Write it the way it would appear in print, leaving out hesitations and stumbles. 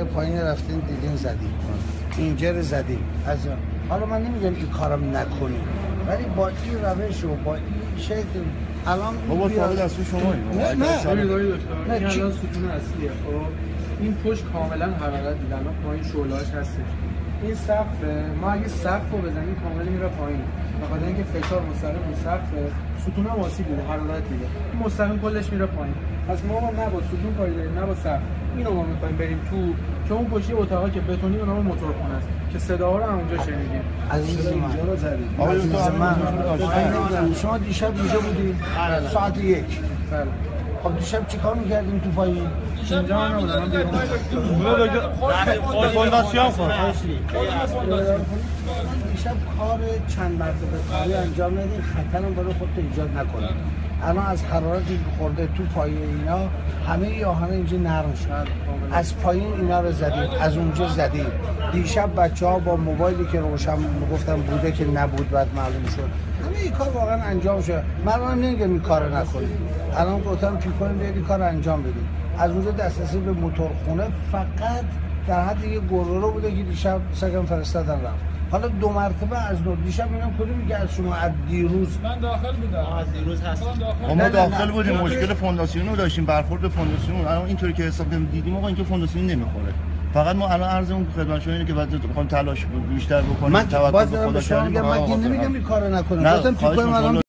پایین رفتین دیدین زدیم اینجا رو زدیم از حالا من نمیگم این کارم نکنیم ولی با این روش و با این شکل الان بابا صاحب دستو شما نه این الان ستون اصلیه. خب این پشت کاملا حرارت دیدن پایین شعله‌اش هستش. این سقف ما اگه سقف رو بزنیم کاملا میره پایین بخاطر اینکه فشار مستقیم رو سقف ستون هم آسیب دیده حرارت دیده این مستقیم کلش میره پایین. پس ما نه با ستون کاری داریم نه با سقف. اینو ما می‌خوایم بریم تو چون اون پشتی اتاقا که بتونی به نام موتورخونه است که صداها رو اونجا شنیدیم. عزیز اینجا رو زدیم. من شما دیشب اینجا بودیم ساعت 1. بله. خب دیشب چیکار می‌کردیم تو پایین؟ اینجا نبودم من بیرون. فونداسیون کن. دیشب کار چند مرتبه کاری انجام ندید خطرم برای خودت ایجاد نکنید. الان از حرارتی که خورده تو پایین اینا همه آهن اینجا نرم شد. از پایین اینا رو زدیم از اونجا زدیم. دیشب بچه‌ها با موبایلی که روشن گفتم بوده که نبود بعد معلوم شد. همه این کار واقعا انجام شد. من نمیگم این کارو نکنید. الان گفتم پیکون بیاد این کار انجام بدید. از اونجا دسترسی به موتورخونه فقط در حد یه گروره بوده که دیشب سگم فرستادن رفت. حالا 2 مرتبه از نو دیشب میگم کدوم میگه از شما از دیروز من داخل بودم. از دیروز هست. ما داخل بودیم مشکل فونداسیون رو داشتیم برخورد به فونداسیون الان اینطوری که حساب دیدیم آقا اینکه فونداسیون نمیخوره. فقط ما الان عرضمون خدمت شما اینه که بعد بخوام تلاش بیشتر بکنیم من توکل به خدا من نمیگم این کارو نکنید. گفتم پیکو